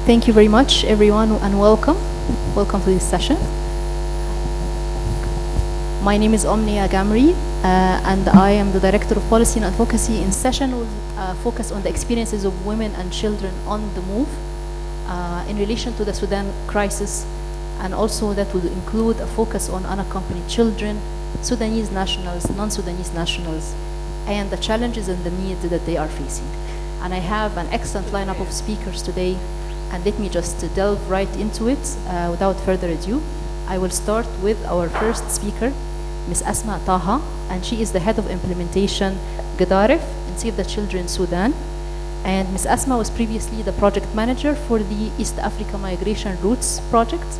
Thank you very much, everyone, and welcome. Welcome to this session. My name is Omnia Gamri, and I am the Director of Policy and Advocacy. In session will focus on the experiences of women and children on the move in relation to the Sudan crisis, and also that will include a focus on unaccompanied children, Sudanese nationals, non-Sudanese nationals, and the challenges and the needs that they are facing. And I have an excellent lineup of speakers today, and let me just delve right into it without further ado. I will start with our first speaker, Ms. Asma Taha, and she is the Head of Implementation Gadaref in Save the Children Sudan. And Ms. Asma was previously the project manager for the East Africa Migration Routes project,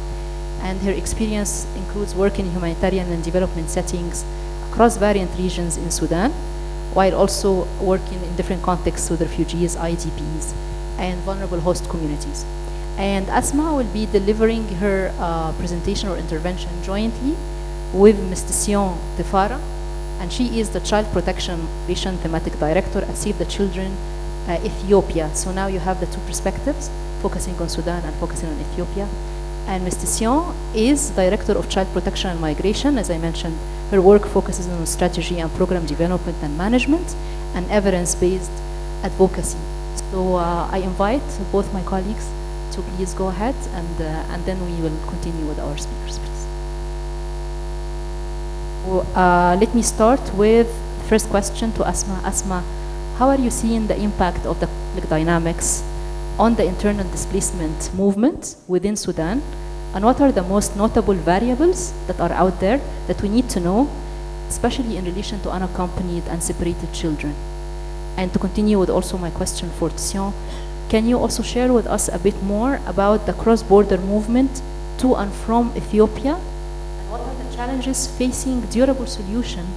and her experience includes work in humanitarian and development settings across variant regions in Sudan, while also working in different contexts with refugees, IDPs, and vulnerable host communities. And Asma will be delivering her presentation or intervention jointly with Mr. Sion Tefara, and she is the Child Protection Migration Thematic Director at Save the Children Ethiopia. So now you have the two perspectives, focusing on Sudan and focusing on Ethiopia. And Mr. Sion is Director of Child Protection and Migration. As I mentioned, her work focuses on strategy and program development and management and evidence-based advocacy. So I invite both my colleagues to please go ahead, and then we will continue with our speakers, please. So, let me start with the first question to Asma. Asma, how are you seeing the impact of the conflict dynamics on the internal displacement movement within Sudan, and what are the most notable variables that are out there that we need to know, especially in relation to unaccompanied and separated children? And to continue with also my question for Sion, can you also share with us a bit more about the cross-border movement to and from Ethiopia, and what are the challenges facing durable solution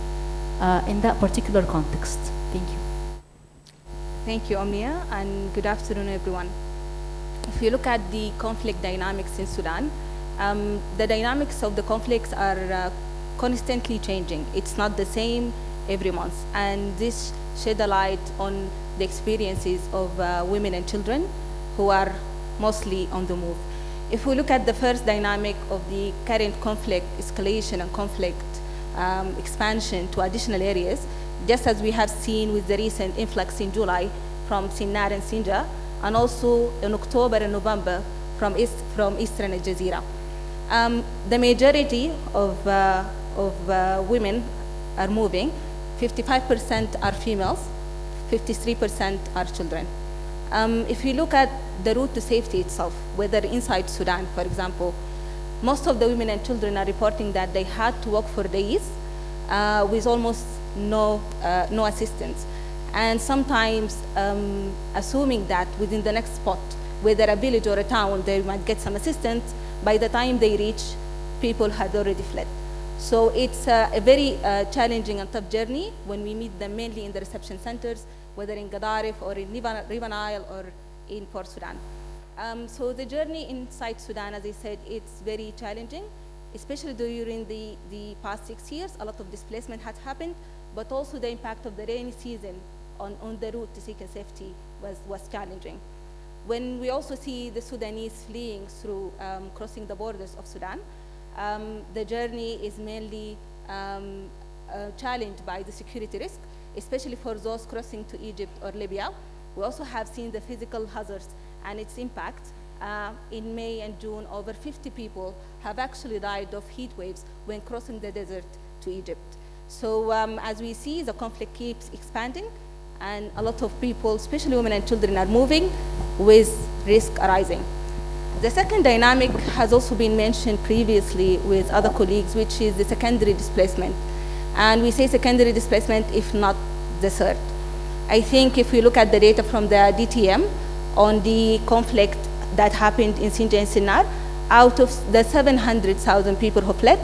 in that particular context? Thank you. Thank you, Omnia, and good afternoon, everyone. If you look at the conflict dynamics in Sudan, the dynamics of the conflicts are constantly changing. It's not the same every month, and this shed a light on the experiences of women and children who are mostly on the move. If we look at the first dynamic of the current conflict escalation and conflict expansion to additional areas, just as we have seen with the recent influx in July from Sinnar and Sinjar, and also in October and November from Eastern Al Jazeera. The majority of women are moving. 55% are females, 53% are children. If you look at the route to safety itself, whether inside Sudan, for example, most of the women and children are reporting that they had to walk for days with almost no assistance. And sometimes assuming that within the next spot, whether a village or a town, they might get some assistance, by the time they reach, people had already fled. So it's a very challenging and tough journey when we meet them mainly in the reception centers, whether in Gadaref or in River Nile or in Port Sudan. So the journey inside Sudan, as I said, it's very challenging, especially during the past 6 years. A lot of displacement has happened, but also the impact of the rainy season on the route to seeking safety was challenging. When we also see the Sudanese fleeing through crossing the borders of Sudan, the journey is mainly challenged by the security risk, especially for those crossing to Egypt or Libya. We also have seen the physical hazards and its impact. In May and June, over 50 people have actually died of heat waves when crossing the desert to Egypt. So as we see, the conflict keeps expanding, and a lot of people, especially women and children, are moving with risk arising. The second dynamic has also been mentioned previously with other colleagues, which is the secondary displacement. And we say secondary displacement, if not the third. I think if we look at the data from the DTM on the conflict that happened in Sinjar and Sinnar, out of the 700,000 people who fled,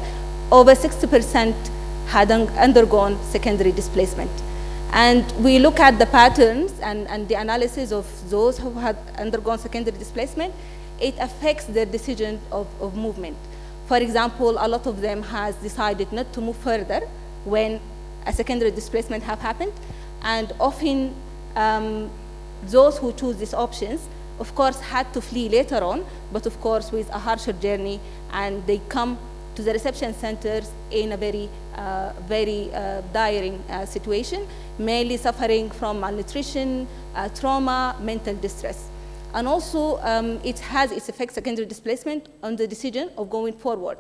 over 60% had undergone secondary displacement. And we look at the patterns and the analysis of those who had undergone secondary displacement, it affects their decision of movement. For example, a lot of them has decided not to move further when a secondary displacement have happened, and often those who choose these options of course, had to flee later on, but of course with a harsher journey, and they come to the reception centers in a very dire situation, mainly suffering from malnutrition, trauma, mental distress. And also, it has its effects, secondary displacement, on the decision of going forward.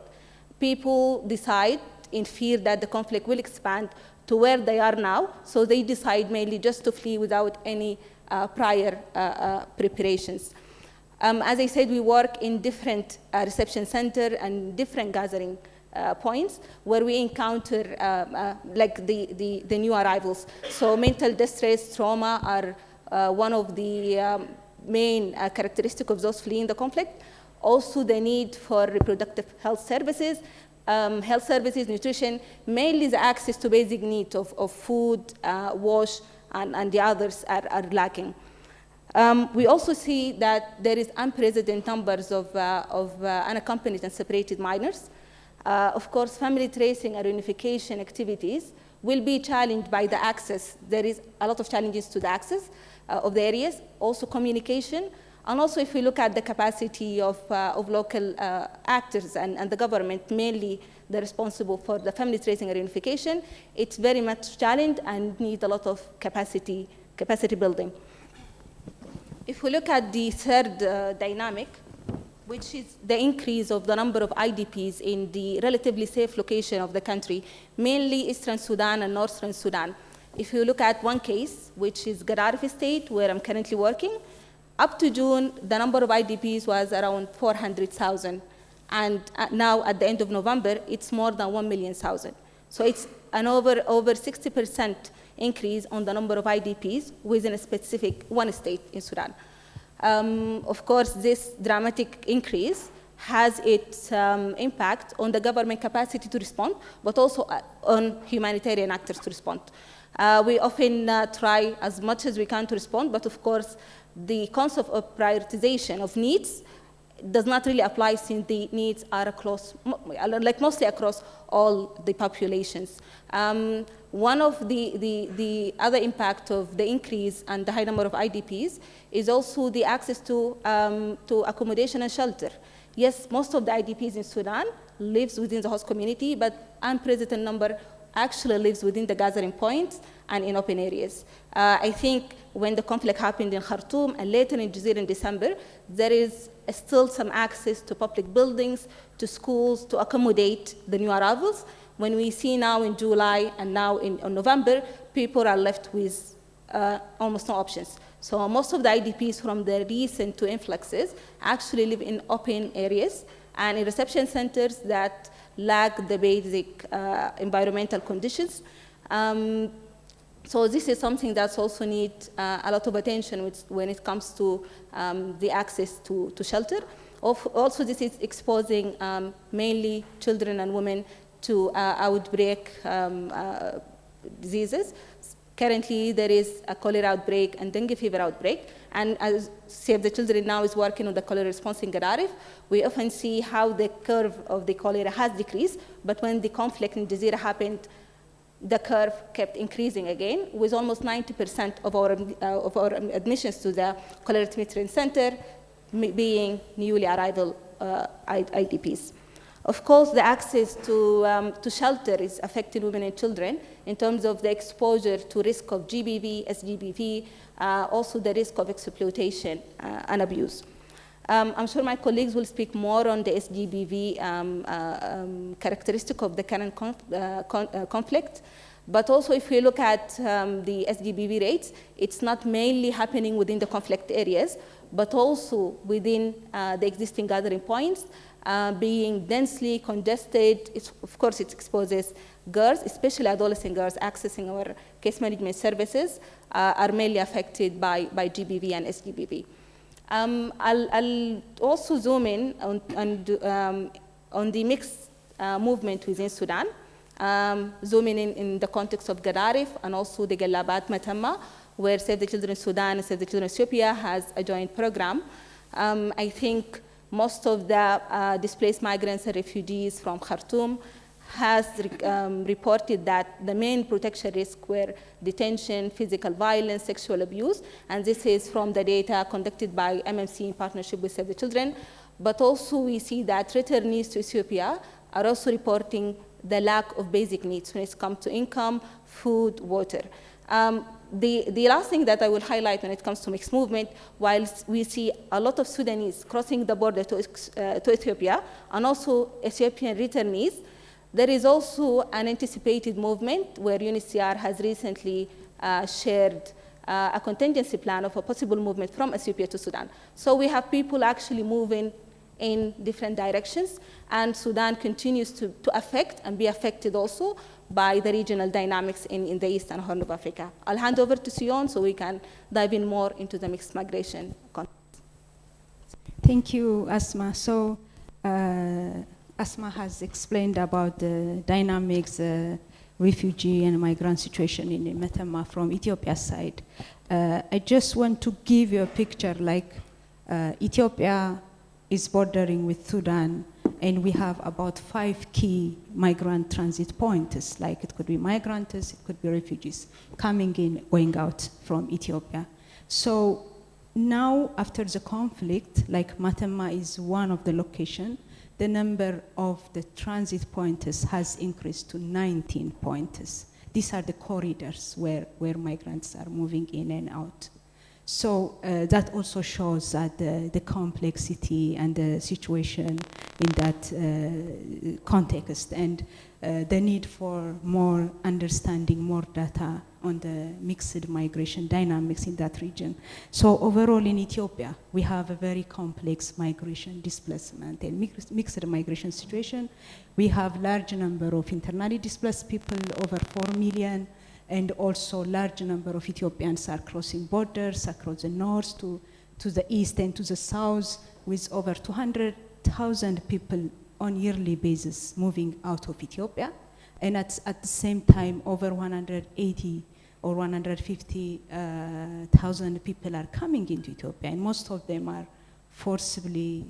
People decide in fear that the conflict will expand to where they are now, so they decide mainly just to flee without any prior preparations. As I said, we work in different reception centers and different gathering points where we encounter like the new arrivals. So mental distress, trauma are one of the main characteristics of those fleeing the conflict. Also the need for reproductive health services, nutrition, mainly the access to basic needs of food, wash, and the others are lacking. We also see that there is unprecedented numbers of unaccompanied and separated minors. Of course, family tracing and reunification activities will be challenged by the access. There is a lot of challenges to the access of the areas, also communication, and also if we look at the capacity of local actors and the government, mainly the responsible for the family tracing and reunification, it's very much challenged and needs a lot of capacity building. If we look at the third dynamic, which is the increase of the number of IDPs in the relatively safe location of the country, mainly Eastern Sudan and Northern Sudan. If you look at one case, which is Gaddafi state, where I'm currently working, up to June, the number of IDPs was around 400,000. And now, at the end of November, it's more than 1 million. So it's an over 60% increase on the number of IDPs within a specific one state in Sudan. Of course, this dramatic increase has its impact on the government capacity to respond, but also on humanitarian actors to respond. We often try as much as we can to respond, but of course, the concept of prioritization of needs does not really apply since the needs are mostly across all the populations. One of the other impact of the increase and the high number of IDPs is also the access to accommodation and shelter. Yes, most of the IDPs in Sudan lives within the host community, but unprecedented number actually lives within the gathering points and in open areas. I think when the conflict happened in Khartoum and later in Jazeera in December, there is still some access to public buildings, to schools, to accommodate the new arrivals. When we see now in July and now in November, people are left with almost no options. So most of the IDPs from the recent two influxes actually live in open areas and in reception centers that lack the basic environmental conditions. So this is something that's also needs a lot of attention when it comes to the access to shelter. Also, this is exposing mainly children and women to outbreak diseases. Currently, there is a cholera outbreak and dengue fever outbreak. And as Save the Children now is working on the cholera response in Gaddafi, we often see how the curve of the cholera has decreased. But when the conflict in Jazeera happened, the curve kept increasing again, with almost 90% of our admissions to the cholera treatment center being newly arrival IDPs. Of course, the access to shelter is affecting women and children in terms of the exposure to risk of GBV, SGBV, also the risk of exploitation and abuse. I'm sure my colleagues will speak more on the SGBV characteristic of the current conflict. But also, if we look at the SGBV rates, it's not mainly happening within the conflict areas, but also within the existing gathering points, being densely congested. Of course, it exposes girls, especially adolescent girls, accessing our case management services, are mainly affected by GBV and SGBV. I'll also zoom in on the mixed movement within Sudan, zooming in the context of Gaddafi and also the Galabat Matamma, where Save the Children Sudan and Save the Children Ethiopia has a joint program. I think most of the displaced migrants and refugees from Khartoum has reported that the main protection risks were detention, physical violence, sexual abuse, and this is from the data conducted by MMC in partnership with Save the Children. But also we see that returnees to Ethiopia are also reporting the lack of basic needs when it comes to income, food, water. The last thing that I will highlight when it comes to mixed movement, while we see a lot of Sudanese crossing the border to Ethiopia, and also Ethiopian returnees, there is also an anticipated movement where UNHCR has recently shared a contingency plan of a possible movement from Ethiopia to Sudan. So we have people actually moving in different directions, and Sudan continues to affect and be affected also by the regional dynamics in the Eastern Horn of Africa. I'll hand over to Sion so we can dive in more into the mixed migration context. Thank you, Asma. So Asma has explained about the dynamics, refugee and migrant situation in Metemma from Ethiopia's side. I just want to give you a picture like Ethiopia is bordering with Sudan, and we have about 5 key migrant transit points, like it could be migrants, it could be refugees coming in, going out from Ethiopia. So now after the conflict, like Metemma is one of the locations, the number of the transit points has increased to 19 points. These are the corridors where migrants are moving in and out. So that also shows that the complexity and the situation in that context, and the need for more understanding, more data on the mixed migration dynamics in that region. So overall in Ethiopia, we have a very complex migration displacement and mixed migration situation. We have large number of internally displaced people, over 4 million, and also large number of Ethiopians are crossing borders across the north to the east and to the south, with over 200,000 people on yearly basis moving out of Ethiopia. And at the same time, over 180 or 150,000 people are coming into Ethiopia, and most of them are forcibly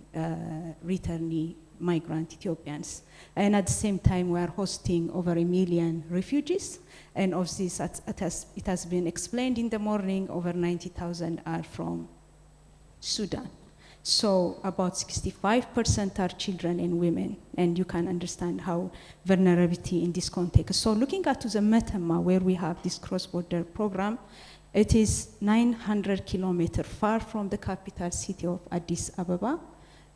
returnee migrant Ethiopians. And at the same time, we are hosting over 1 million refugees. And of this, it has been explained in the morning, over 90,000 are from Sudan. So about 65% are children and women, and you can understand how vulnerability in this context. So looking at the Metemma, where we have this cross-border program, it is 900 kilometers far from the capital city of Addis Ababa,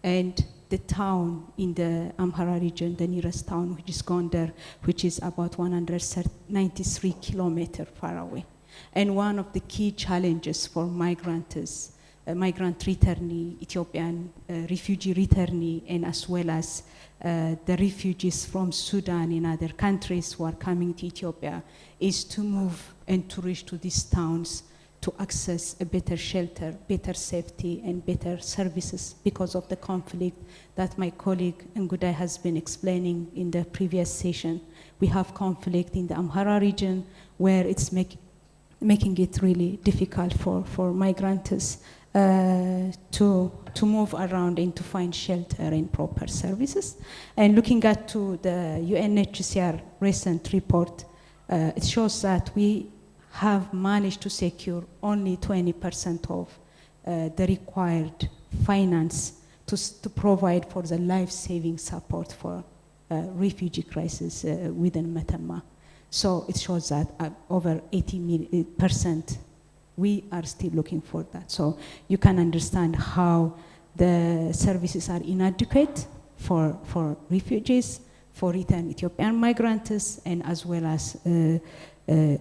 and the town in the Amhara region, the nearest town, which is Gondar, which is about 193 kilometers far away. And one of the key challenges for migrants, migrant returnee, Ethiopian refugee returnee, and as well as the refugees from Sudan and other countries who are coming to Ethiopia, is to move and to reach to these towns to access a better shelter, better safety, and better services because of the conflict that my colleague Ngudai has been explaining in the previous session. We have conflict in the Amhara region where it's making it really difficult for migrants to move around and to find shelter and proper services. And looking at to the UNHCR recent report, it shows that we have managed to secure only 20% of the required finance to provide for the life-saving support for refugee crisis within Metemma. So it shows that over 80% we are still looking for that. So you can understand how the services are inadequate for refugees, for returned Ethiopian migrants, and as well as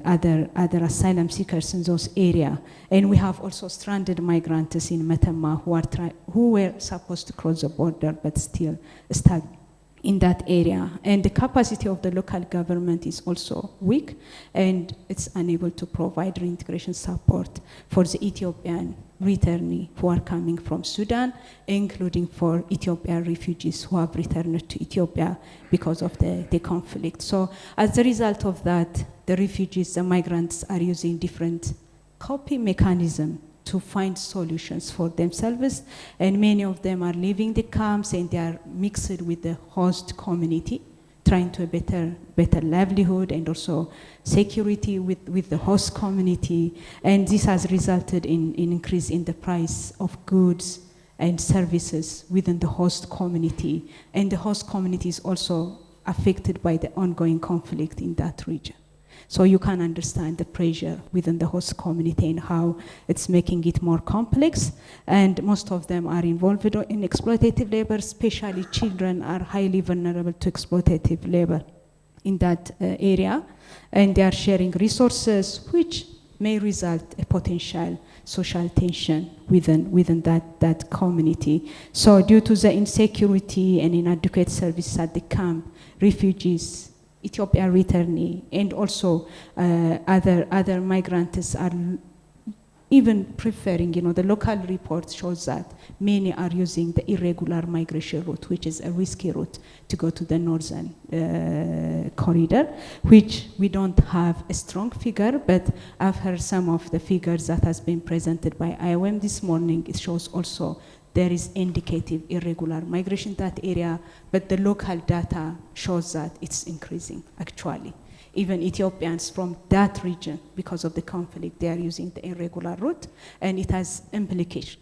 other asylum seekers in those areas. And we have also stranded migrants in Metemma who were supposed to cross the border but still stuck in that area. And the capacity of the local government is also weak, and it's unable to provide reintegration support for the Ethiopian returnee who are coming from Sudan, including for Ethiopian refugees who have returned to Ethiopia because of the conflict. So as a result of that, the refugees, the migrants are using different coping mechanisms to find solutions for themselves, and many of them are leaving the camps and they are mixed with the host community trying to a better livelihood and also security with the host community. And this has resulted in increase in the price of goods and services within the host community. And the host community is also affected by the ongoing conflict in that region. So you can understand the pressure within the host community and how it's making it more complex. And most of them are involved in exploitative labor, especially children are highly vulnerable to exploitative labor in that area. And they are sharing resources which may result in potential social tension within that community. So due to the insecurity and inadequate services at the camp, refugees, Ethiopian returnee, and also other migrants are even preferring, the local report shows that many are using the irregular migration route, which is a risky route to go to the northern corridor, which we don't have a strong figure, but I've heard some of the figures that has been presented by IOM this morning. It shows also there is indicative irregular migration in that area, but the local data shows that it's increasing, actually. Even Ethiopians from that region, because of the conflict, they are using the irregular route, and it has implication,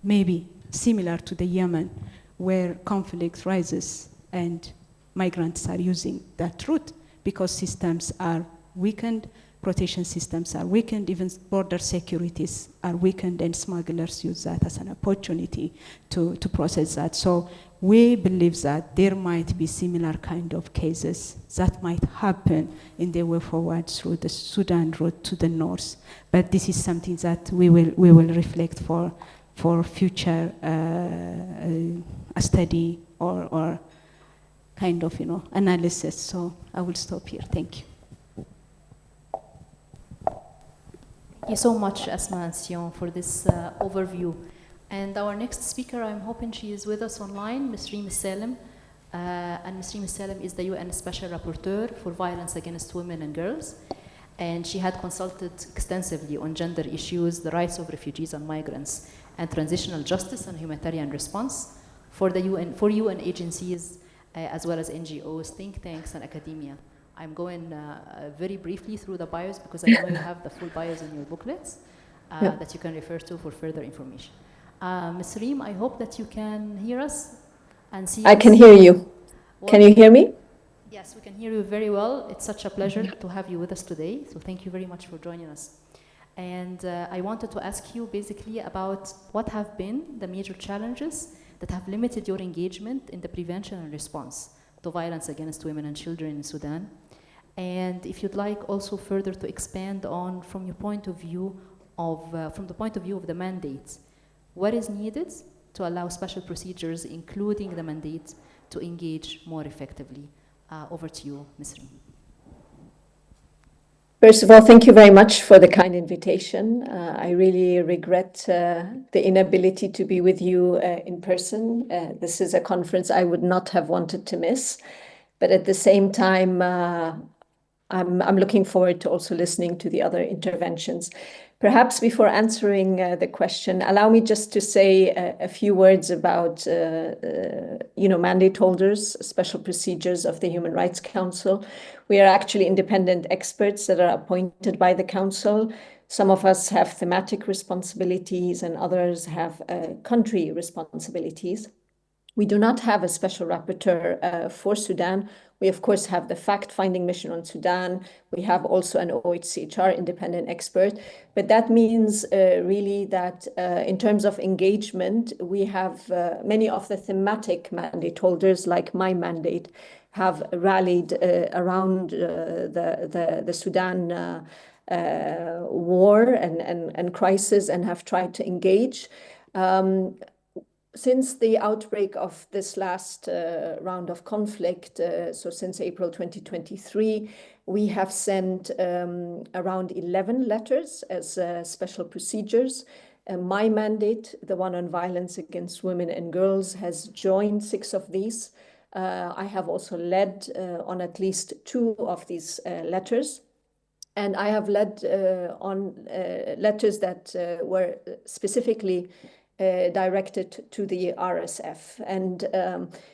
maybe similar to the Yemen, where conflict rises and migrants are using that route because systems are weakened, protection systems are weakened, even border securities are weakened, and smugglers use that as an opportunity to process that. So we believe that there might be similar kind of cases that might happen in the way forward through the Sudan route to the north. But this is something that we will reflect for future study or kind of analysis. So I will stop here. Thank you. Thank you so much, Asma and Sion, for this overview. And our next speaker, I'm hoping she is with us online, Ms. Reem. And Ms. Reem is the UN Special Rapporteur for Violence Against Women and Girls. And she had consulted extensively on gender issues, the rights of refugees and migrants, and transitional justice and humanitarian response for UN agencies, as well as NGOs, think tanks, and academia. I'm going very briefly through the bios because I know you have the full bios in your booklets that you can refer to for further information. Ms. Reem, I hope that you can hear us and see us. I can hear you. Can you hear me? Yes, we can hear you very well. It's such a pleasure to have you with us today. So thank you very much for joining us. And I wanted to ask you basically about what have been the major challenges that have limited your engagement in the prevention and response to violence against women and children in Sudan. And if you'd like also further to expand on from the point of view of the mandate, what is needed to allow special procedures, including the mandate, to engage more effectively? Over to you, Ms. Reem. First of all, thank you very much for the kind invitation. I really regret the inability to be with you in person. This is a conference I would not have wanted to miss. But at the same time, I'm looking forward to also listening to the other interventions. Perhaps before answering the question, allow me just to say a few words about mandate holders, special procedures of the Human Rights Council. We are actually independent experts that are appointed by the Council. Some of us have thematic responsibilities and others have country responsibilities. We do not have a special rapporteur for Sudan. We, of course, have the fact-finding mission on Sudan. We have also an OHCHR independent expert. But that means really that in terms of engagement, we have many of the thematic mandate holders, like my mandate, have rallied around the Sudan war and crisis and have tried to engage. Since the outbreak of this last round of conflict, so since April 2023, we have sent around 11 letters as special procedures. My mandate, the one on violence against women and girls, has joined 6 of these. I have also led on at least 2 of these letters. And I have led on letters that were specifically directed to the RSF. And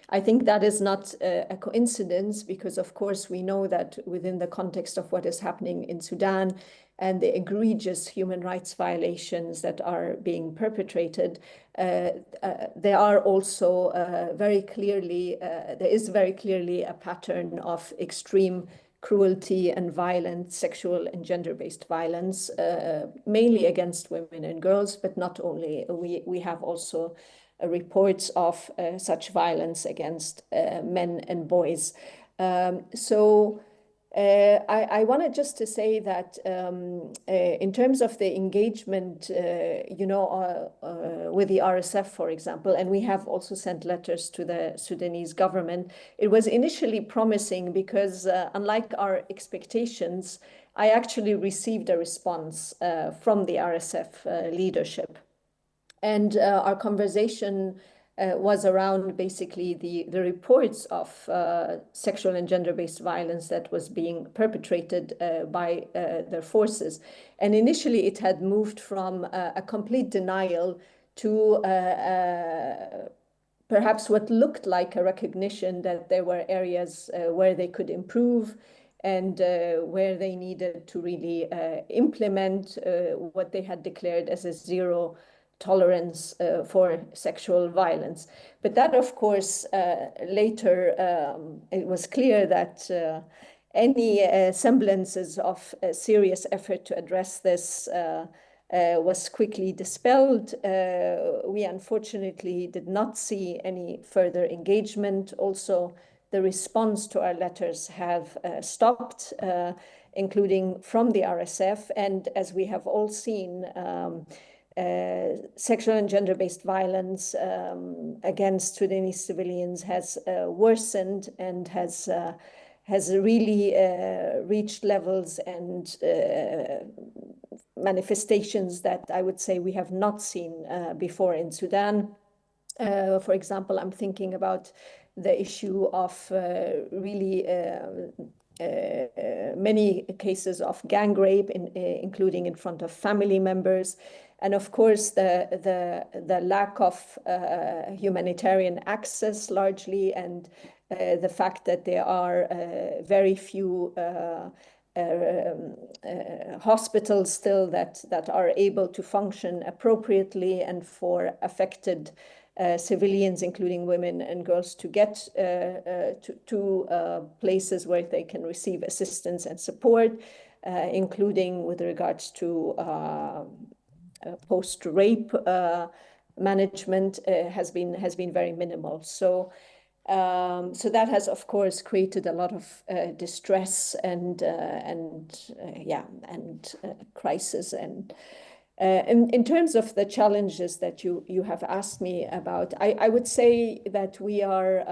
I think that is not a coincidence, because of course we know that within the context of what is happening in Sudan and the egregious human rights violations that are being perpetrated, there are also there is very clearly a pattern of extreme cruelty and violence, sexual and gender-based violence, mainly against women and girls, but not only. We have also reports of such violence against men and boys. I wanted just to say that in terms of the engagement, with the RSF, for example, and we have also sent letters to the Sudanese government, it was initially promising because unlike our expectations, I actually received a response from the RSF leadership. And our conversation was around basically the reports of sexual and gender-based violence that was being perpetrated by their forces. And initially it had moved from a complete denial to perhaps what looked like a recognition that there were areas where they could improve and where they needed to really implement what they had declared as a zero tolerance for sexual violence. But that, of course, later it was clear that any semblances of a serious effort to address this was quickly dispelled. We unfortunately did not see any further engagement. Also, the response to our letters have stopped, including from the RSF. And as we have all seen, sexual and gender-based violence against Sudanese civilians has worsened and has really reached levels and manifestations that I would say we have not seen before in Sudan. For example, I'm thinking about the issue of really many cases of gang rape, including in front of family members. And of course, the lack of humanitarian access largely, and the fact that there are very few hospitals still that are able to function appropriately, and for affected civilians, including women and girls, to get to places where they can receive assistance and support, including with regards to post-rape management, has been very minimal. So that has, of course, created a lot of distress and crisis. And in terms of the challenges that you have asked me about, I would say that we are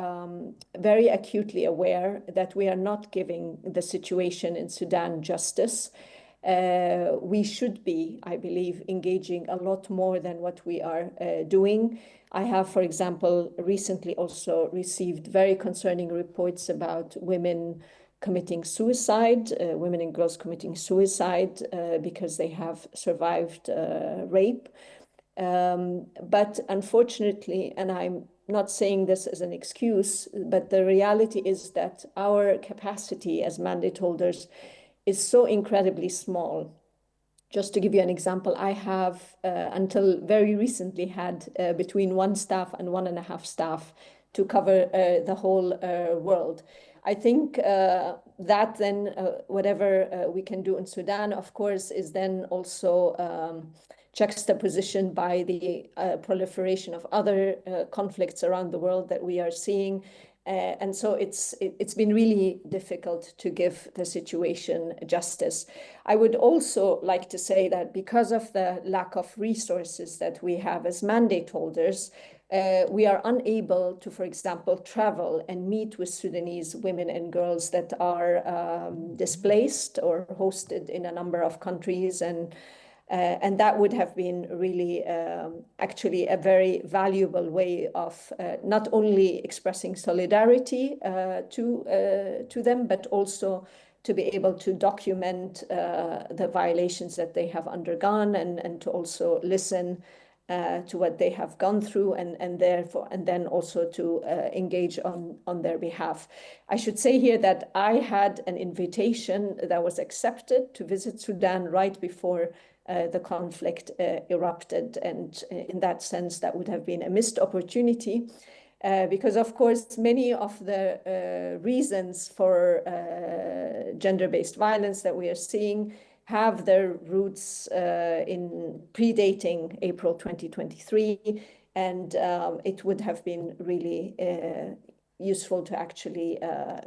very acutely aware that we are not giving the situation in Sudan justice. We should be, I believe, engaging a lot more than what we are doing. I have, for example, recently also received very concerning reports about women committing suicide, women and girls committing suicide because they have survived rape. But unfortunately, and I'm not saying this as an excuse, but the reality is that our capacity as mandate holders is so incredibly small. Just to give you an example, I have until very recently had between 1 staff and 1.5 staff to cover the whole world. I think that then whatever we can do in Sudan, of course, is then also juxtapositioned by the proliferation of other conflicts around the world that we are seeing. And so it's been really difficult to give the situation justice. I would also like to say that because of the lack of resources that we have as mandate holders, we are unable to, for example, travel and meet with Sudanese women and girls that are displaced or hosted in a number of countries. And that would have been really actually a very valuable way of not only expressing solidarity to them, but also to be able to document the violations that they have undergone, and to also listen to what they have gone through, and then also to engage on their behalf. I should say here that I had an invitation that was accepted to visit Sudan right before the conflict erupted, and in that sense that would have been a missed opportunity, because of course many of the reasons for gender-based violence that we are seeing have their roots in predating April 2023, and it would have been really useful to actually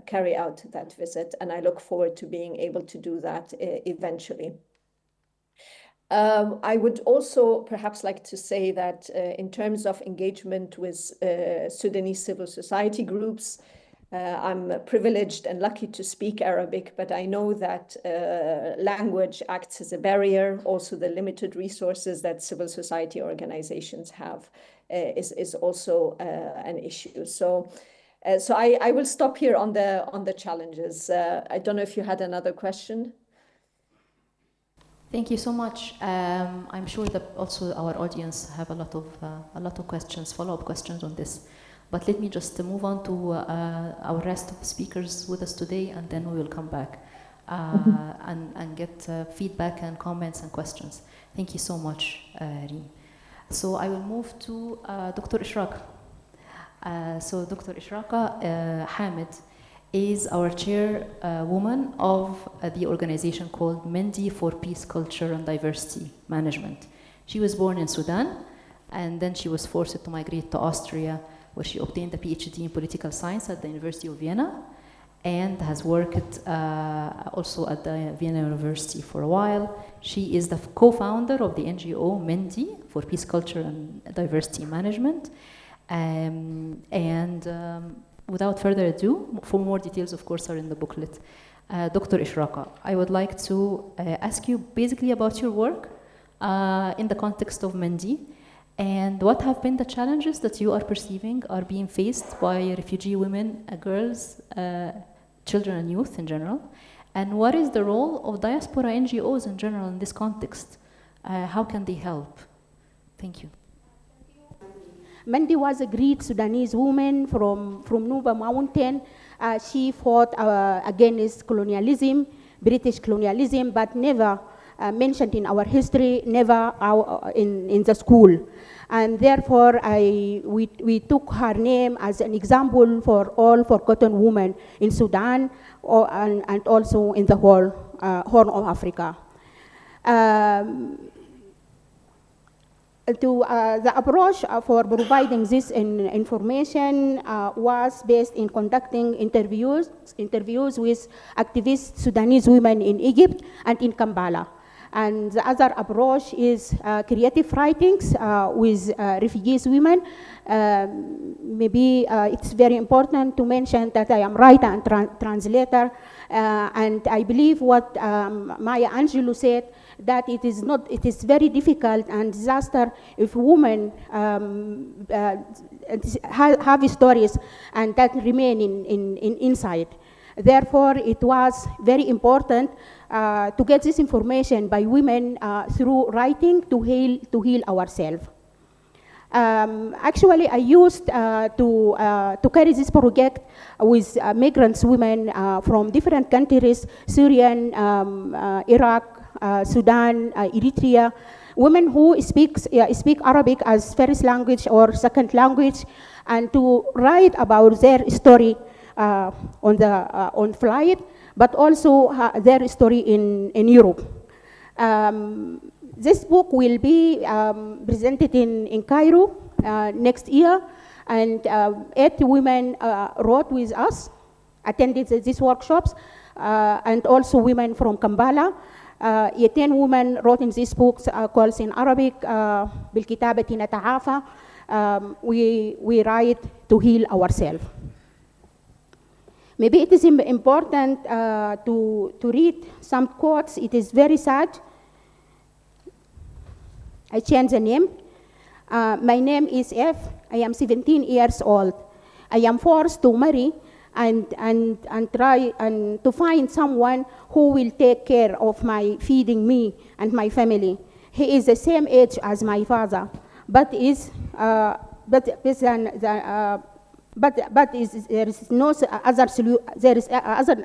carry out that visit, and I look forward to being able to do that eventually. I would also perhaps like to say that in terms of engagement with Sudanese civil society groups, I'm privileged and lucky to speak Arabic, but I know that language acts as a barrier. Also, the limited resources that civil society organizations have is also an issue. So I will stop here on the challenges. I don't know if you had another question. Thank you so much. I'm sure that also our audience have a lot of questions, follow-up questions on this. But let me just move on to our rest of the speakers with us today, and then we will come back and get feedback and comments and questions. Thank you so much, Reem. So I will move to Dr. Ishraq. So Dr. Ishraq Hamid is our chairwoman of the organization called Mendi for Peace, Culture and Diversity Management. She was born in Sudan, and then she was forced to migrate to Austria, where she obtained a PhD in political science at the University of Vienna, and has worked also at the Vienna University for a while. She is the co-founder of the NGO Mendi for Peace, Culture and Diversity Management. Without further ado, for more details, of course, are in the booklet. Dr. Ishraq, I would like to ask you basically about your work in the context of Mendi, and what have been the challenges that you are perceiving are being faced by refugee women, girls, children and youth in general, and what is the role of diaspora NGOs in general in this context? How can they help? Thank you. Mendi was a great Sudanese woman from Nuba Mountain. She fought against colonialism, British colonialism, but never mentioned in our history, never in the school. And therefore, we took her name as an example for all forgotten women in Sudan and also in the whole Horn of Africa. The approach for providing this information was based in conducting interviews with activist Sudanese women in Egypt and in Kampala. And the other approach is creative writings with refugees women. Maybe it's very important to mention that I am writer and translator, and I believe what Maya Angelou said, that it is very difficult and disaster if women have stories and that remain inside. Therefore, it was very important to get this information by women through writing to heal ourselves. Actually, I used to carry this project with migrants women from different countries, Syrian, Iraq, Sudan, Eritrea, women who speak Arabic as first language or second language, and to write about their story on flight, but also their story in Europe. This book will be presented in Cairo next year, and 8 women wrote with us, attended these workshops, and also women from Kampala. 10 women wrote in this book called in Arabic, بالكتابة نتعافى. We write to heal ourselves. Maybe it is important to read some quotes. It is very sad. I changed the name. My name is F. I am 17 years old. I am forced to marry and try to find someone who will take care of feeding me and my family. He is the same age as my father, but is but is an, but is there is no other there is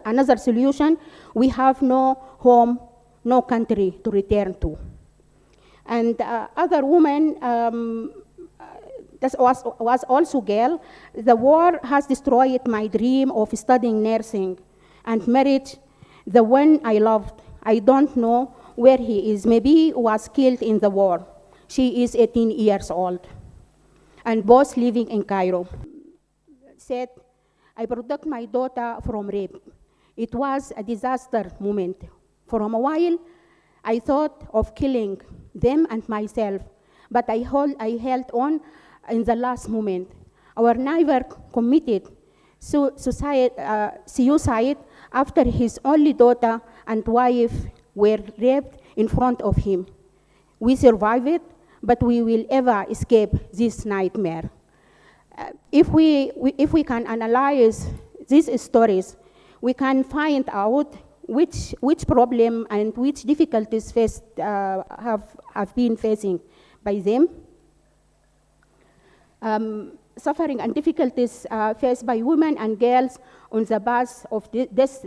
another solution. We have no home, no country to return to. And other women, that was also girl. The war has destroyed my dream of studying nursing and marriage. The one I loved, I don't know where he is. Maybe he was killed in the war. She is 18 years old, and both living in Cairo. Said, I protect my daughter from rape. It was a disaster moment. For a while, I thought of killing them and myself, but I held on in the last moment. Our neighbor committed suicide after his only daughter and wife were raped in front of him. We survived, but we will ever escape this nightmare. If we can analyze these stories, we can find out which problem and which difficulties faced, have been facing by them. Suffering and difficulties faced by women and girls on the path of this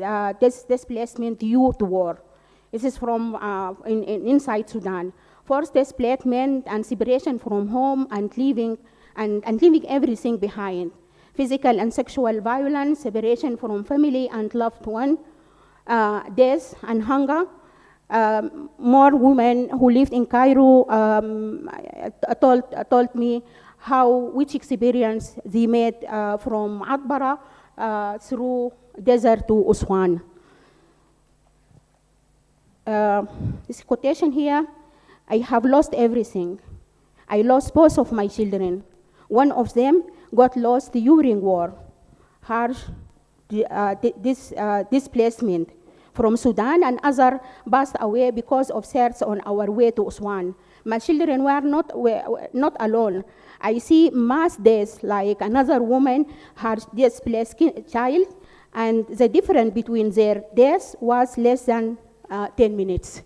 displacement due to war. This is from inside Sudan. Forced displacement and separation from home and leaving everything behind. Physical and sexual violence, separation from family and loved one, death and hunger. More women who lived in Cairo told me which experience they made from Atbara through desert to Uswan. This quotation here, I have lost everything. I lost both of my children. One of them got lost during war. Harsh displacement from Sudan, and other passed away because of search on our way to Uswan. My children were not alone. I see mass deaths, like another woman, her displaced child, and the difference between their deaths was less than 10 minutes.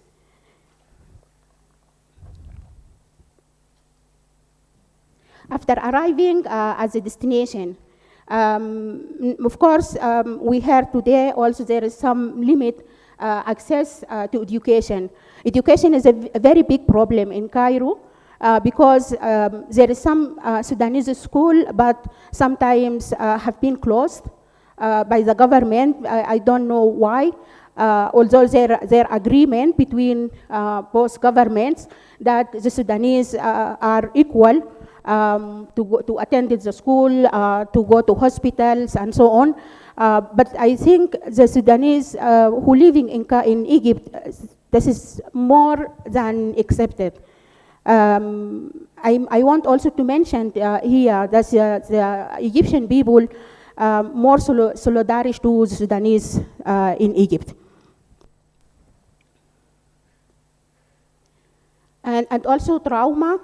After arriving at the destination, of course, we heard today also there is some limit access to education. Education is a very big problem in Cairo because there is some Sudanese school, but sometimes have been closed by the government. I don't know why. Although there agreement between both governments that the Sudanese are equal to attend the school, to go to hospitals, and so on. But I think the Sudanese who living in Egypt, this is more than accepted. I want also to mention here that the Egyptian people more solidarious to the Sudanese in Egypt. And also trauma.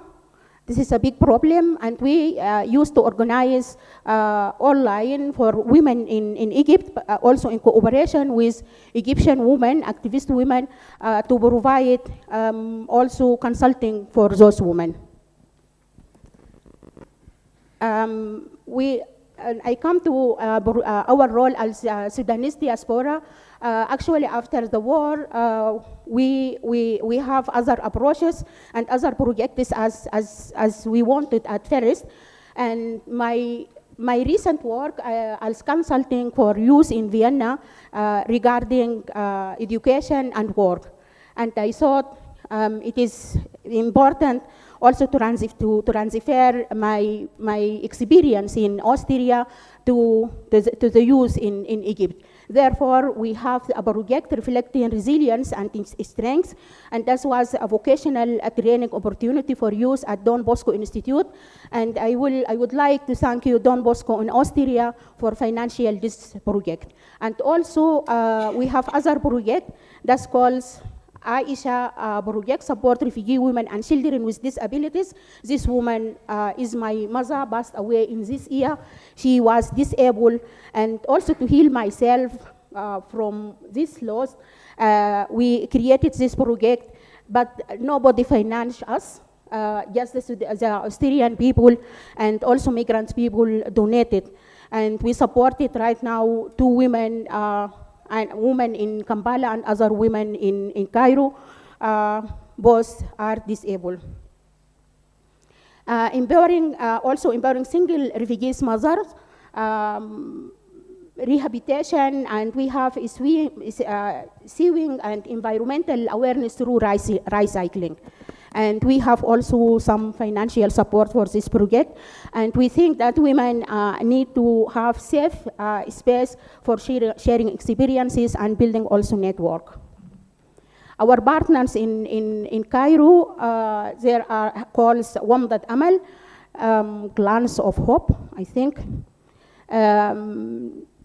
This is a big problem, and we used to organize online for women in Egypt, also in cooperation with Egyptian women, activist women, to provide also consulting for those women. I come to our role as Sudanese diaspora. Actually, after the war, we have other approaches and other projects as we wanted at first. And my recent work as consulting for youth in Vienna regarding education and work. And I thought it is important also to transfer my experience in Austria to the youth in Egypt. Therefore, we have a project reflecting resilience and strength, and that was a vocational training opportunity for youth at Don Bosco Institute. And I would like to thank you, Don Bosco in Austria, for financial this project. And also, we have other project that's called Aisha project, support refugee women and children with disabilities. This woman is my mother, passed away in this year. She was disabled, and also to heal myself from this loss, we created this project, but nobody financed us. just the Syrian people and also migrant people donated. And we supported right now 2 women, and women in Kampala and other women in Cairo. Both are disabled. Also empowering single refugees mothers, rehabilitation, and we have sewing and environmental awareness through recycling. And we have also some financial support for this project. And we think that women need to have safe space for sharing experiences and building also network. Our partners in Cairo, there are called Wamdat Amal, Glance of Hope, I think.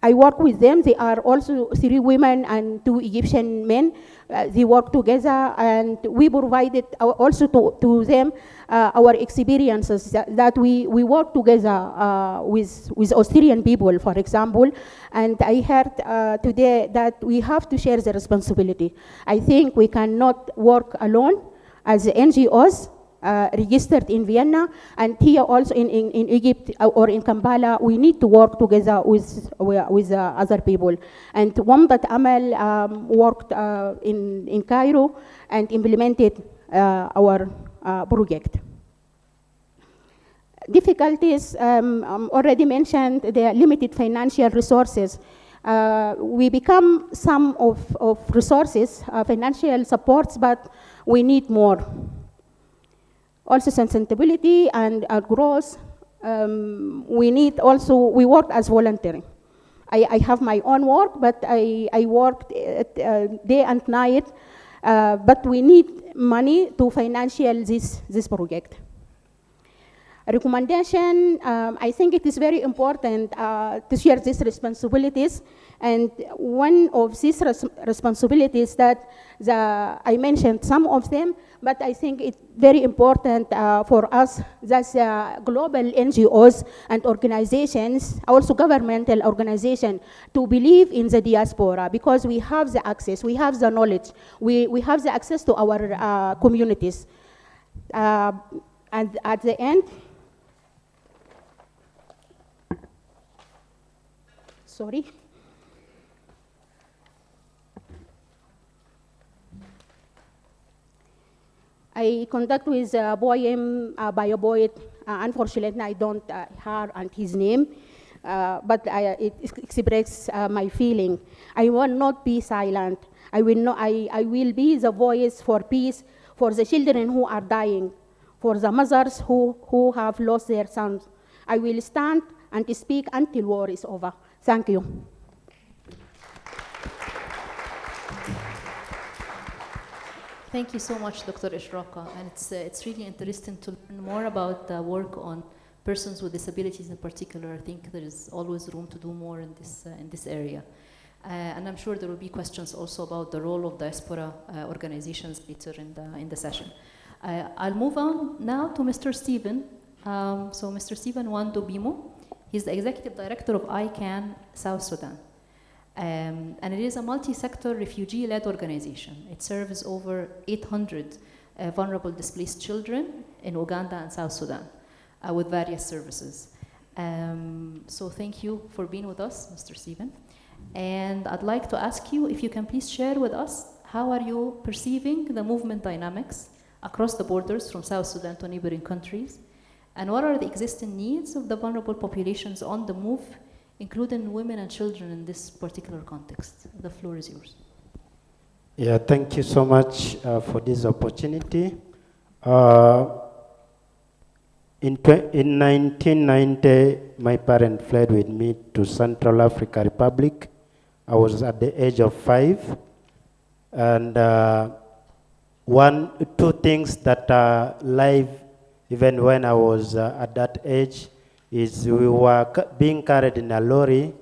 I work with them. They are also 3 women and 2 Egyptian men. They work together, and we provided also to them our experiences that we work together with Australian people, for example. And I heard today that we have to share the responsibility. I think we cannot work alone as NGOs. Registered in Vienna, and here also in Egypt or in Kampala, we need to work together with other people. And Wamdat Amal worked in Cairo and implemented our project. Difficulties, already mentioned, the limited financial resources. We become some of resources, financial supports, but we need more. Also sensibility and growth. We worked as volunteering. I have my own work, but I worked day and night, but we need money to financial this project. Recommendation, I think it is very important to share these responsibilities, and one of these responsibilities that I mentioned some of them, but I think it's very important for us, that's global NGOs and organizations, also governmental organizations, to believe in the diaspora, because we have the access, we have the knowledge, we have the access to our communities. And at the end, sorry. I contact with Boyem Bayoboit. Unfortunately, I don't hear his name, but it expresses my feeling. I will not be silent. I will be the voice for peace, for the children who are dying, for the mothers who have lost their sons. I will stand and speak until war is over. Thank you. Thank you so much, Dr. Ishraka. And it's really interesting to learn more about the work on persons with disabilities in particular. I think there is always room to do more in this area. And I'm sure there will be questions also about the role of diaspora organizations later in the session. I'll move on now to Mr. Stephen. So Mr. Stephen Wando-Bimo, he's the Executive Director of ICANN South Sudan. And it is a multi-sector refugee-led organization. It serves over 800 vulnerable displaced children in Uganda and South Sudan with various services. So thank you for being with us, Mr. Stephen. And I'd like to ask you if you can please share with us, how are you perceiving the movement dynamics across the borders from South Sudan to neighboring countries? And what are the existing needs of the vulnerable populations on the move, including women and children in this particular context? The floor is yours. Yeah, thank you so much for this opportunity. In 1990, my parents fled with me to Central African Republic. I was at the age of 5. And two things that are live, even when I was at that age, is we were being carried in a lorry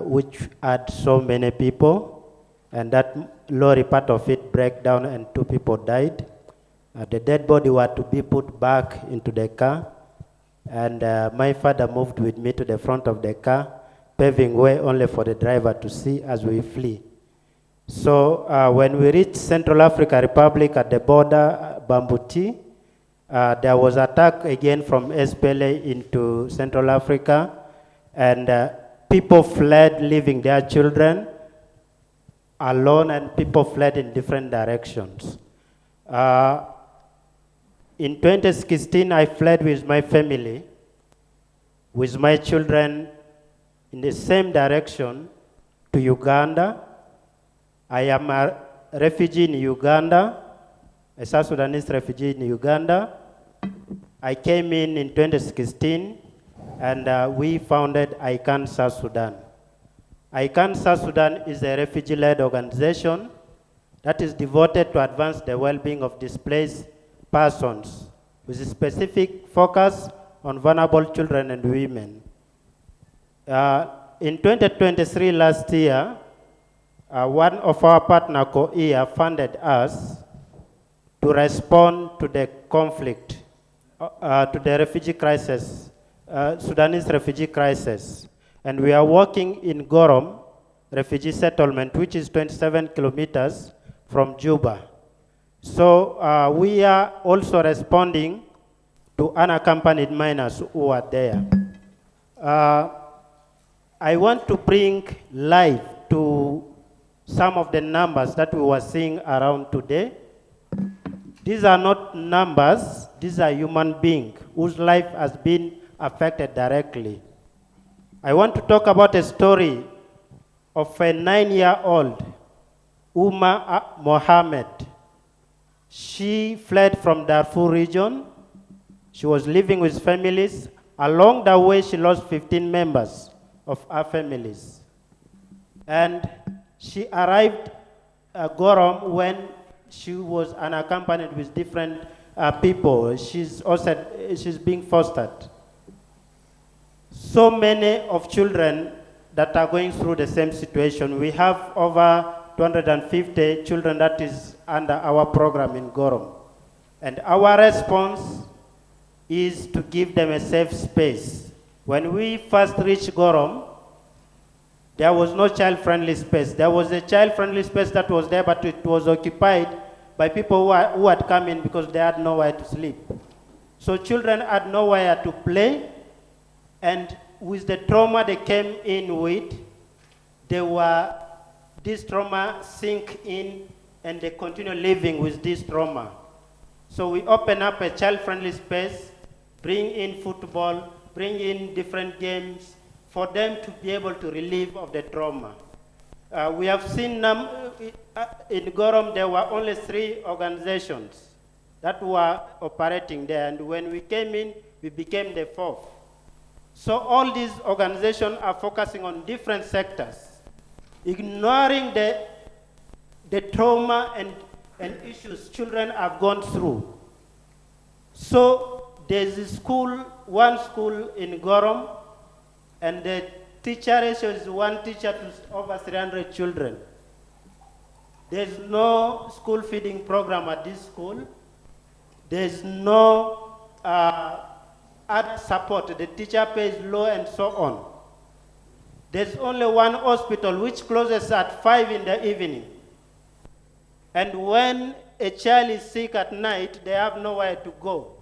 which had so many people, and that lorry, part of it broke down and 2 people died. The dead body were to be put back into the car, and my father moved with me to the front of the car, paving way only for the driver to see as we flee. So when we reached Central African Republic at the border, Bambuti, there was attack again from SPLA into Central Africa, and people fled, leaving their children alone, and people fled in different directions. In 2016, I fled with my family, with my children, in the same direction to Uganda. I am a refugee in Uganda, a South Sudanese refugee in Uganda. I came in 2016, and we founded ICANN South Sudan. ICANN South Sudan is a refugee-led organization that is devoted to advance the well-being of displaced persons, with a specific focus on vulnerable children and women. In 2023, last year, one of our partner, COIA, funded us to respond to the conflict, to the refugee crisis, Sudanese refugee crisis. And we are working in Gorom refugee settlement, which is 27 kilometers from Juba. So we are also responding to unaccompanied minors who are there. I want to bring life to some of the numbers that we were seeing around today. These are not numbers, these are human beings whose life has been affected directly. I want to talk about a story of a 9-year-old, Uma Mohammed. She fled from Darfur region. She was living with families. Along the way, she lost 15 members of her families. And she arrived at Gorom when she was unaccompanied with different people. She's being fostered. So many of children that are going through the same situation. We have over 250 children that is under our program in Gorom. And our response is to give them a safe space. When we first reached Gorom, there was no child-friendly space. There was a child-friendly space that was there, but it was occupied by people who had come in because they had nowhere to sleep. So children had nowhere to play, and with the trauma they came in with, this trauma sink in, and they continue living with this trauma. So we open up a child-friendly space, bring in football, bring in different games for them to be able to relieve of the trauma. We have seen in Gorom there were only 3 organizations that were operating there, and when we came in, we became the 4th. So all these organizations are focusing on different sectors, ignoring the trauma and issues children have gone through. So there's one school in Gorom, and the teacher ratio is 1 teacher to over 300 children. There's no school feeding program at this school. There's no other support. The teacher pays low and so on. There's only one hospital which closes at 5 in the evening. And when a child is sick at night, they have nowhere to go.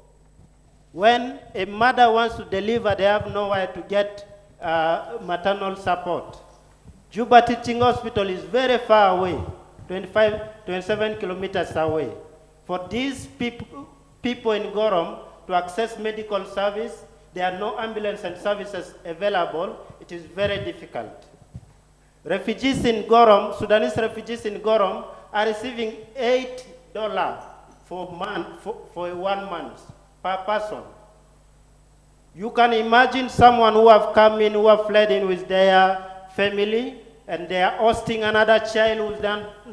When a mother wants to deliver, they have nowhere to get maternal support. Juba Teaching Hospital is very far away, 27 kilometers away. For these people in Gorom to access medical service, there are no ambulance and services available. It is very difficult. Refugees in Gorom, Sudanese refugees in Gorom, are receiving $8 for 1 month per person. You can imagine someone who have come in, who have fled in with their family, and they are hosting another child who's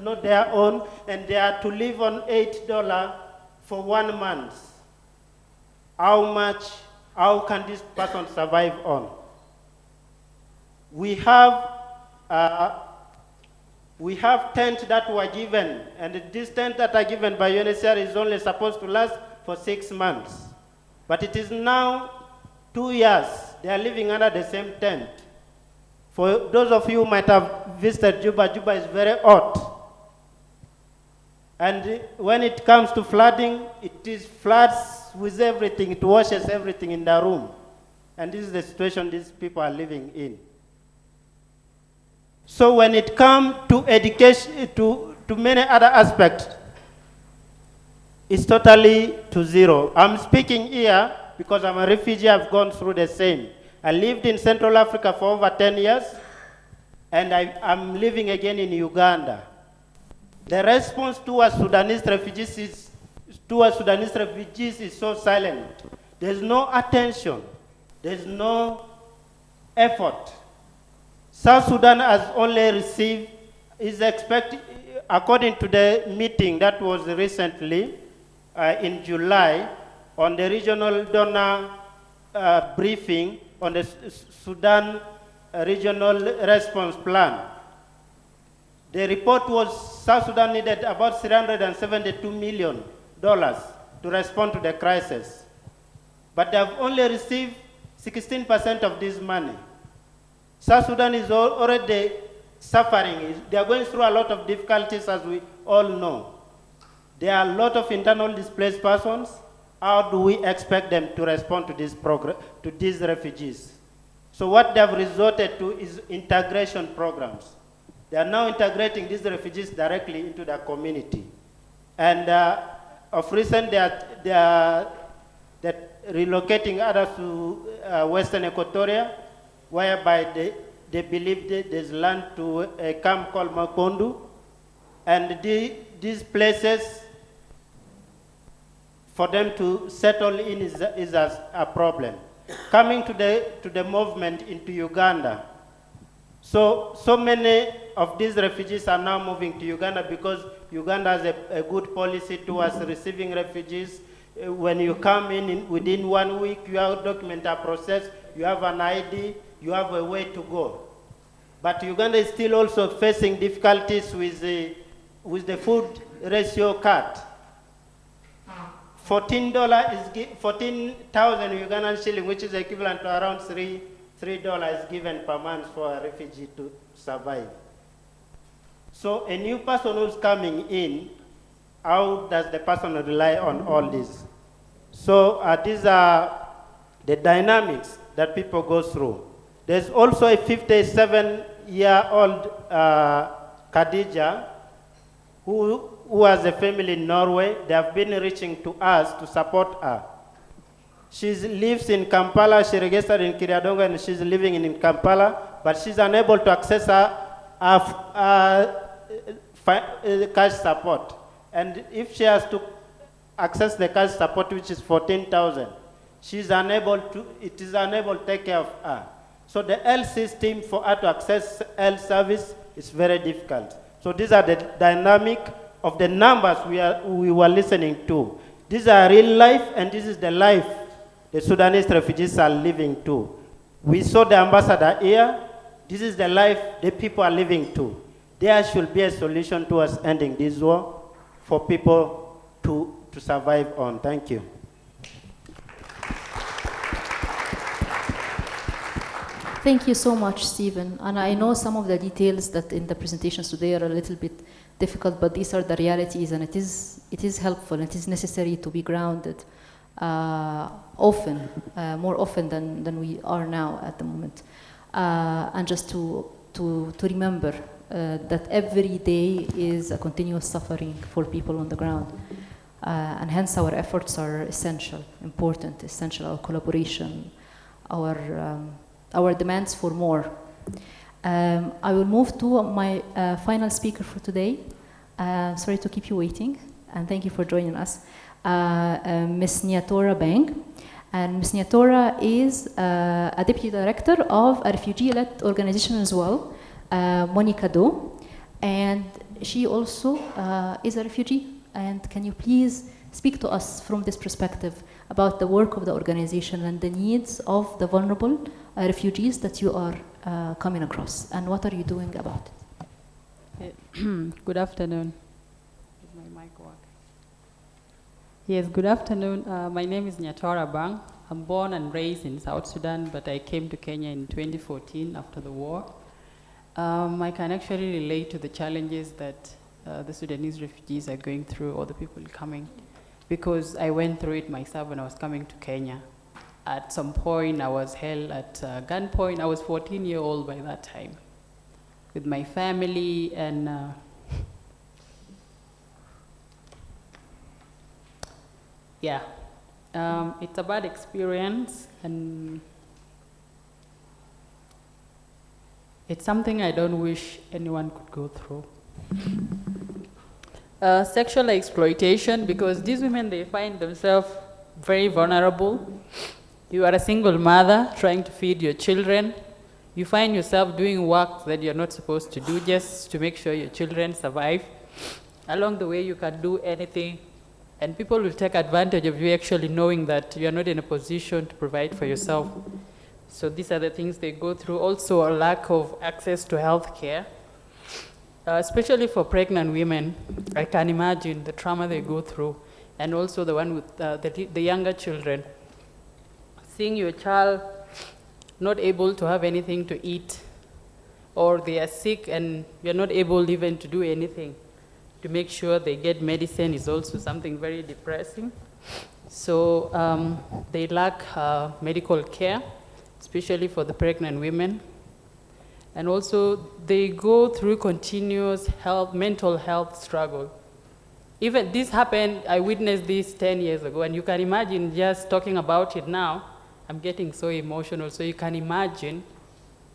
not their own, and they are to live on $8 for 1 month. How can this person survive on? We have tents that were given, and these tents that are given by UNHCR is only supposed to last for 6 months. But it is now 2 years, they are living under the same tent. For those of you who might have visited Juba, Juba is very hot. And when it comes to flooding, it is floods with everything, it washes everything in the room. And this is the situation these people are living in. So when it comes to education, to many other aspects, it's totally to zero. I'm speaking here because I'm a refugee, I've gone through the same. I lived in Central Africa for over 10 years, and I'm living again in Uganda. The response towards Sudanese refugees is so silent. There's no attention. There's no effort. South Sudan has only received, according to the meeting that was recently in July, on the regional donor briefing on the Sudan regional response plan. The report was South Sudan needed about $372 million to respond to the crisis. But they have only received 16% of this money. South Sudan is already suffering. They are going through a lot of difficulties, as we all know. There are a lot of internal displaced persons. How do we expect them to respond to these refugees? So what they have resorted to is integration programs. They are now integrating these refugees directly into the community. And of recent, they are relocating others to Western Equatoria, whereby they believe there's land to a camp called Makondu. And these places, for them to settle in is a problem. Coming to the movement into Uganda, so many of these refugees are now moving to Uganda because Uganda has a good policy towards receiving refugees. When you come in within 1 week, your documents are processed, you have an ID, you have a way to go. But Uganda is still also facing difficulties with the food ratio cut. $14 14,000 Ugandan shilling, which is equivalent to around $3 is given per month for a refugee to survive. So a new person who's coming in, how does the person rely on all this? So these are the dynamics that people go through. There's also a 57-year-old Khadija who has a family in Norway. They have been reaching to us to support her. She lives in Kampala. She registered in Kiriadonga, and she's living in Kampala, but she's unable to access her cash support. And if she has to access the cash support, which is $14,000, it is unable to take care of her. So the health system for her to access health service is very difficult. So these are the dynamic of the numbers we were listening to. These are real life, and this is the life the Sudanese refugees are living to. We saw the ambassador here. This is the life the people are living to. There should be a solution towards ending this war for people to survive on. Thank you. Thank you so much, Stephen. And I know some of the details that in the presentations today are a little bit difficult, but these are the realities, and it is helpful. It is necessary to be grounded often, more often than we are now at the moment, and just to remember that every day is a continuous suffering for people on the ground, and hence our efforts are essential, important, essential. Our collaboration, our demands for more. I will move to my final speaker for today. Sorry to keep you waiting, and thank you for joining us. Ms. Nyatora Bang. And Ms. Nyatora is a deputy director of a refugee-led organization as well, Monica Do, and she also is a refugee. And can you please speak to us from this perspective about the work of the organization and the needs of the vulnerable refugees that you are coming across, and what are you doing about it? Good afternoon. Is my mic working? Yes, good afternoon. My name is Nyatora Bang. I'm born and raised in South Sudan, but I came to Kenya in 2014 after the war. I can actually relate to the challenges that the Sudanese refugees are going through, or the people coming because I went through it myself when I was coming to Kenya. At some point, I was held at gunpoint. I was 14 years old by that time, with my family, and yeah, it's a bad experience, and it's something I don't wish anyone could go through. Sexual exploitation, because these women, they find themselves very vulnerable. You are a single mother trying to feed your children. You find yourself doing work that you're not supposed to do just to make sure your children survive. Along the way, you can do anything, and people will take advantage of you actually knowing that you're not in a position to provide for yourself. So these are the things they go through. Also, a lack of access to health care. Especially for pregnant women, I can imagine the trauma they go through, and also the one with the younger children. Seeing your child not able to have anything to eat, or they are sick and you're not able even to do anything to make sure they get medicine is also something very depressing. So they lack medical care, especially for the pregnant women. And also, they go through continuous mental health struggle. Even this happened, I witnessed this 10 years ago, and you can imagine just talking about it now, I'm getting so emotional, so you can imagine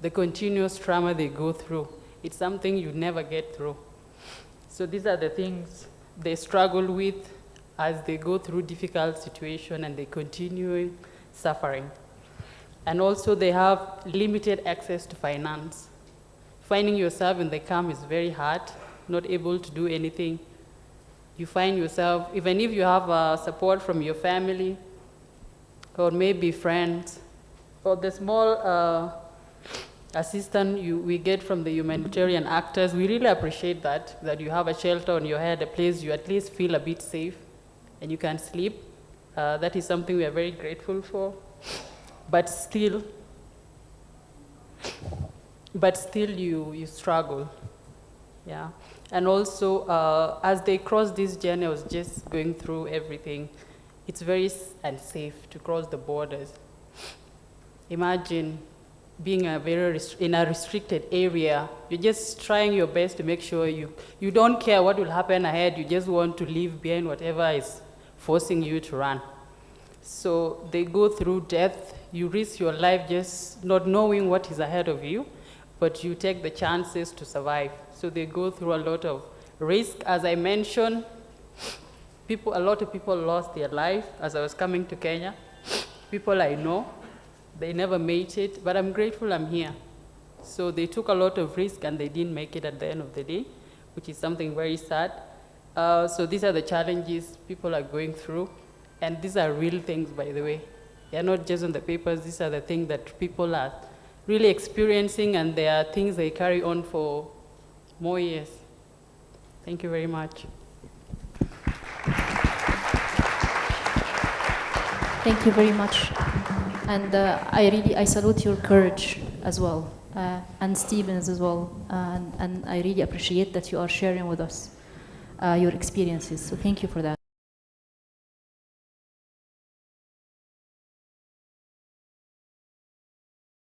the continuous trauma they go through. It's something you never get through. So these are the things they struggle with as they go through difficult situations and they continue suffering. And also they have limited access to finance. Finding yourself in the camp is very hard, not able to do anything. You find yourself, even if you have support from your family, or maybe friends, or the small assistance we get from the humanitarian actors, we really appreciate that you have a shelter on your head, a place you at least feel a bit safe, and you can sleep. That is something we are very grateful for. But still you struggle, yeah. And also, as they cross this journey, I was just going through everything. It's very unsafe to cross the borders. Imagine being in a restricted area. You're just trying your best to make sure you don't care what will happen ahead. You just want to leave behind whatever is forcing you to run. So they go through death. You risk your life just not knowing what is ahead of you, but you take the chances to survive. So they go through a lot of risk. As I mentioned, a lot of people lost their life as I was coming to Kenya. People I know, they never made it, but I'm grateful I'm here. So they took a lot of risk and they didn't make it at the end of the day, which is something very sad. So these are the challenges people are going through. And these are real things, by the way. They're not just on the papers. These are the things that people are really experiencing, and they are things they carry on for more years. Thank you very much. Thank you very much. And I salute your courage as well, and Stephen's as well. And I really appreciate that you are sharing with us your experiences. So thank you for that.